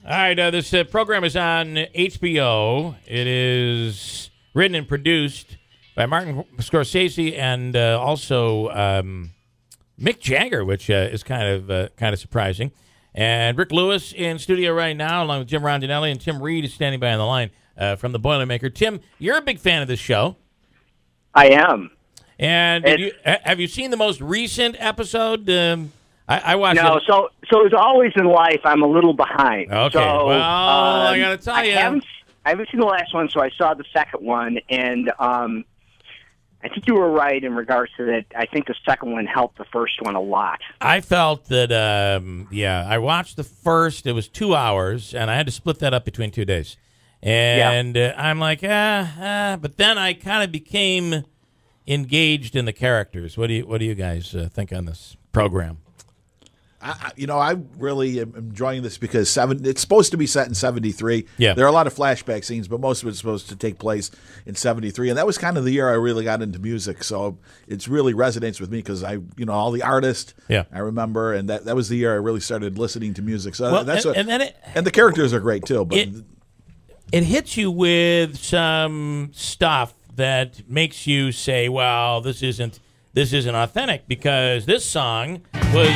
All right, this program is on HBO. It is written and produced by Martin Scorsese and also Mick Jagger, which is kind of surprising. And Rick Lewis in studio right now, along with Jim Rondinelli, and Tim Reed is standing by on the line from the Boilermaker. Tim, you're a big fan of this show. I am. And have you seen the most recent episode? I watched no, it. So as always in life, I'm a little behind. Okay, so, well, I got to tell you. I haven't seen the last one, so I saw the second one, and I think you were right in regards to that. I think the second one helped the first one a lot. I felt that, I watched the first. It was 2 hours, and I had to split that up between 2 days. And I'm like, but then I kind of became engaged in the characters. What do you guys think on this program? I really am enjoying this because it's supposed to be set in 73. Yeah. There are a lot of flashback scenes, but most of it's supposed to take place in 73. And that was kind of the year I really got into music. So it's really resonates with me because all the artists I remember, and that was the year I really started listening to music. So and the characters are great too. But it hits you with some stuff that makes you say, well, this isn't authentic, because this song was...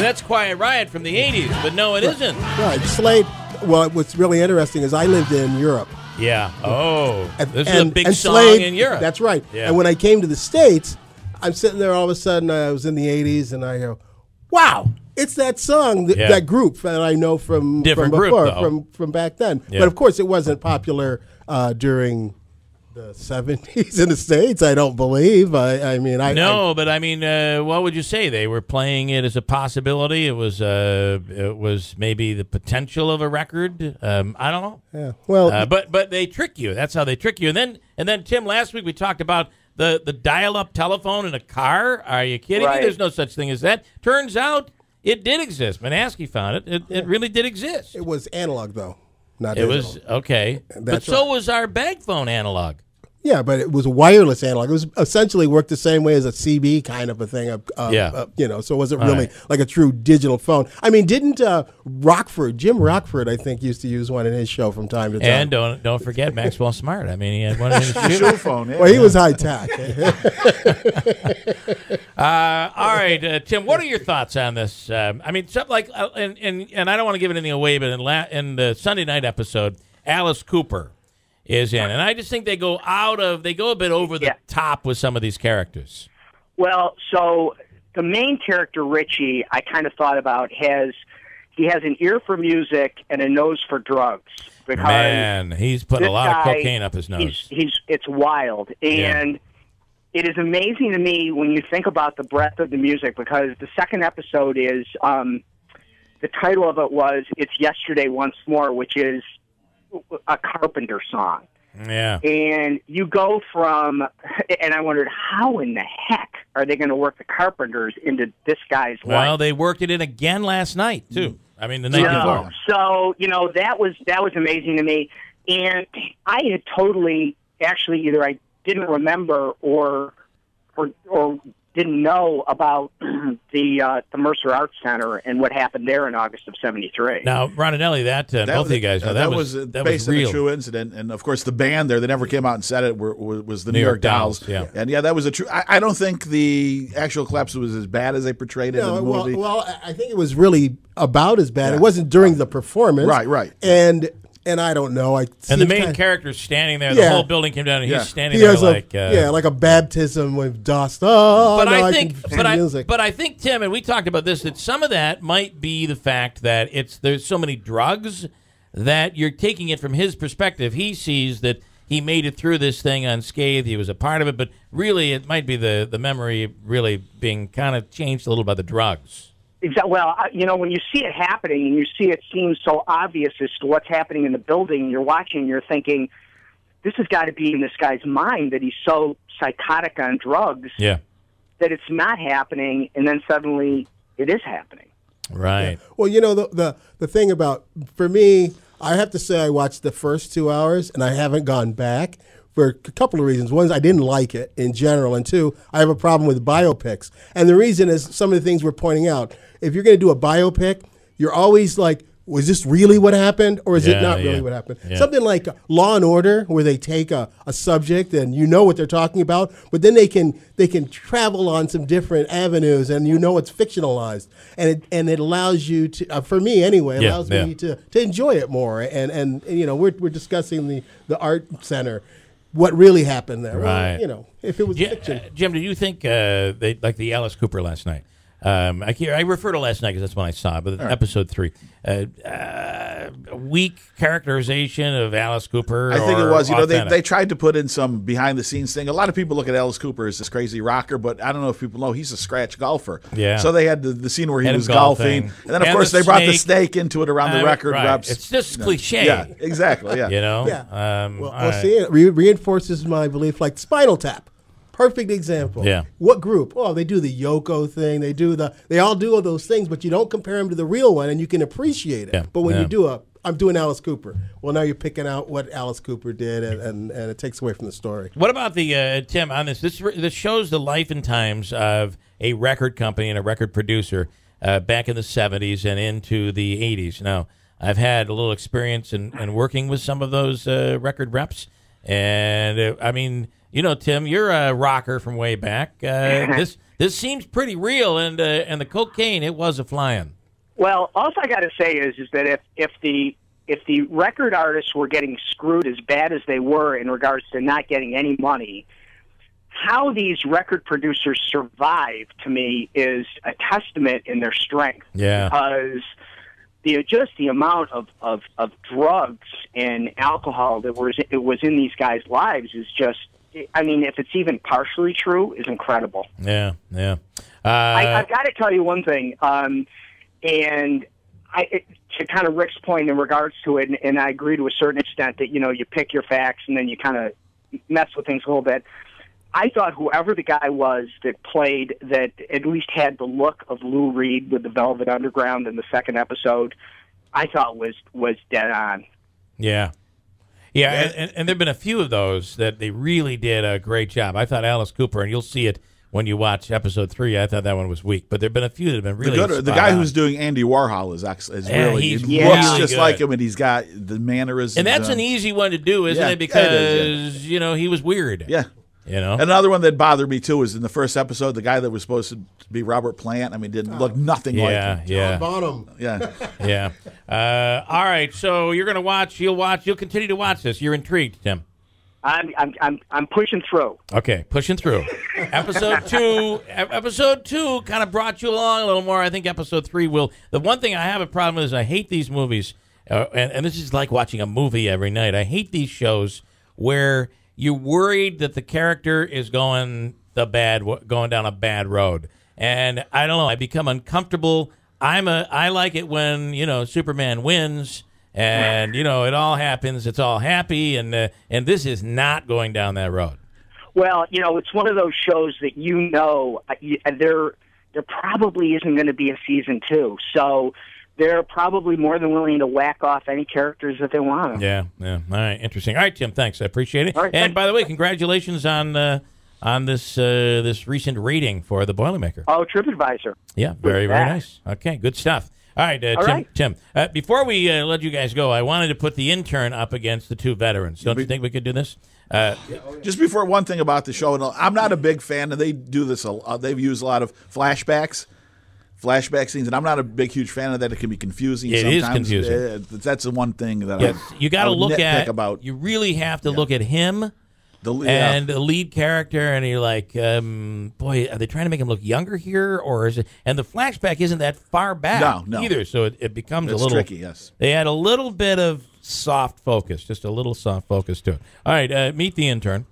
that's Quiet Riot from the 80s, but no, it isn't. Right. Slade, well, what's really interesting is I lived in Europe. Yeah. Oh. This is a big song Slade, in Europe. That's right. Yeah. And when I came to the States, I'm sitting there all of a sudden, I was in the 80s, and I go, wow, it's that song, that group that I know from Different before, group, from back then. Yeah. But, of course, it wasn't popular during the 70s in the States, I don't believe. What would you say? They were playing it as a possibility. It was maybe the potential of a record. I don't know. Yeah. Well, but they trick you. That's how they trick you. And then Tim, last week we talked about the dial-up telephone in a car. Are you kidding me? There's no such thing as that. Turns out it did exist. Manaski found it. It really did exist. It was analog, though, not digital. It was okay. But so was our bag phone analog. Yeah, but it was a wireless analog. It was essentially worked the same way as a CB kind of a thing. So it wasn't really like a true digital phone. I mean, didn't Jim Rockford, I think, used to use one in his show from time to time. And don't forget Maxwell Smart. I mean, he had one in his shoe phone. Well, he was high tech. All right, Tim, what are your thoughts on this? Something like, and I don't want to give anything away, but in the Sunday night episode, Alice Cooper is in, and I just think they go a bit over the top with some of these characters. Well, so the main character, Richie, I kind of thought about he has an ear for music and a nose for drugs. Because man, he's put a lot of cocaine up his nose. It's wild, and it is amazing to me when you think about the breadth of the music, because the second episode is the title of it was "It's Yesterday Once More," which is a Carpenter song. Yeah. And you go from, and I wondered, how in the heck are they going to work the Carpenters into this guy's life? Well, they worked it in again last night, too. I mean, the night before. So, that was amazing to me. And I had totally, actually, either I didn't remember or didn't know about the Mercer Arts Center and what happened there in August of '73. Now, Rondinelli, both of you guys know that was based on a true incident, and of course the band there, they never came out and said it, was the New York Dolls. Yeah. And that was a true. I don't think the actual collapse was as bad as they portrayed it in the movie. Well, I think it was really about as bad. It wasn't during the performance, right, And I don't know. And the main character's standing there. The whole building came down, and he's standing there like like a baptism with dust. Oh, but I think, Tim, and we talked about this, that some of that might be the fact that there's so many drugs that you're taking it from his perspective. He sees that he made it through this thing unscathed. He was a part of it, but really, it might be the memory really being kind of changed a little by the drugs. Exactly. Well, when you see it happening and you see it seems so obvious as to what's happening in the building, you're watching, you're thinking, this has got to be in this guy's mind that he's so psychotic on drugs that it's not happening, and then suddenly it is happening. Right. Yeah. Well, the thing about, for me, I have to say I watched the first 2 hours, and I haven't gone back. for a couple of reasons. One is I didn't like it in general, and two, I have a problem with biopics. And the reason is some of the things we're pointing out. If you're going to do a biopic, you're always like, was this really what happened, or is it not really what happened? Yeah. Something like Law and Order, where they take a subject and you know what they're talking about, but then they can travel on some different avenues, and you know it's fictionalized, and it allows you to, for me anyway, it allows me to enjoy it more. And you know, we're discussing the art center, what really happened there. Right. Well, you know, if it was fiction. Jim, did you think they like the Alice Cooper last night? I refer to last night because that's when I saw it, but episode 3. Weak characterization of Alice Cooper. I think it was. You know, they tried to put in some behind-the-scenes thing. A lot of people look at Alice Cooper as this crazy rocker, but I don't know if people know he's a scratch golfer. Yeah. So they had the scene where he was golfing. And then, of course, they brought the snake into it around the record reps. It's just cliche. Yeah, exactly, yeah. You know? Yeah. Well, see, it reinforces my belief, like Spinal Tap. Perfect example. Yeah. What group? Oh, they do the Yoko thing. They all do all those things, but you don't compare them to the real one, and you can appreciate it. Yeah. But when you do I'm doing Alice Cooper. Well, now you're picking out what Alice Cooper did, and it takes away from the story. What about the Tim on this? This shows the life and times of a record company and a record producer back in the 70s and into the 80s. Now, I've had a little experience in working with some of those record reps, and I mean. You know, Tim, you're a rocker from way back. This seems pretty real, and the cocaine, it was a flying. Well, all I got to say is that if the record artists were getting screwed as bad as they were in regards to not getting any money, how these record producers survived, to me, is a testament in their strength. Yeah. Because the amount of drugs and alcohol that was in these guys' lives is just. I mean, if it's even partially true, is incredible. Yeah. I've got to tell you one thing, and to kind of Rick's point in regards to it, and I agree to a certain extent that, you know, you pick your facts and then you kind of mess with things a little bit. I thought whoever the guy was that played, that at least had the look of Lou Reed with the Velvet Underground in the second episode, I thought was dead on. Yeah. Yeah, and there have been a few of those that they really did a great job. I thought Alice Cooper, and you'll see it when you watch episode 3. I thought that one was weak, but there have been a few that have been really the guy who's doing Andy Warhol is really he looks just like him, and he's got the mannerisms. And that's an easy one to do, isn't it? Because you know, he was weird. Yeah. You know, another one that bothered me too is in the first episode, the guy that was supposed to be Robert Plant. I mean, didn't look nothing like him. Yeah, Bonham. Yeah, yeah. All right, so you're gonna watch. You'll continue to watch this. You're intrigued, Tim. I'm pushing through. Okay, pushing through. Episode 2 kind of brought you along a little more. I think episode 3 will. The one thing I have a problem with is I hate these movies, and this is like watching a movie every night. I hate these shows where you're worried that the character is going down a bad road, and I don't know. I become uncomfortable. I like it when, you know, Superman wins, and you know it all happens. It's all happy, and this is not going down that road. Well, you know, it's one of those shows that there probably isn't going to be a season 2, so. They're probably more than willing to whack off any characters that they want. Yeah. All right, interesting. All right, Tim, thanks. I appreciate it. All right, and by the way, congratulations on this recent rating for the Boilermaker. Oh, TripAdvisor. Yeah, very nice. Okay, good stuff. All right, Tim. Before we let you guys go, I wanted to put the intern up against the 2 veterans. Don't you think we could do this? Just before, one thing about the show, and I'm not a big fan, and they do this. They've used a lot of flashback scenes, and I'm not a huge fan of that. It can be confusing. It sometimes. is confusing. That's the one thing that you got to look at. About. You really have to look at him the lead character, and you're like, boy, are they trying to make him look younger here, or is it? And the flashback isn't that far back either, so it becomes a little tricky. Yes, they had a little bit of soft focus, just a little soft focus to it. All right, meet the intern.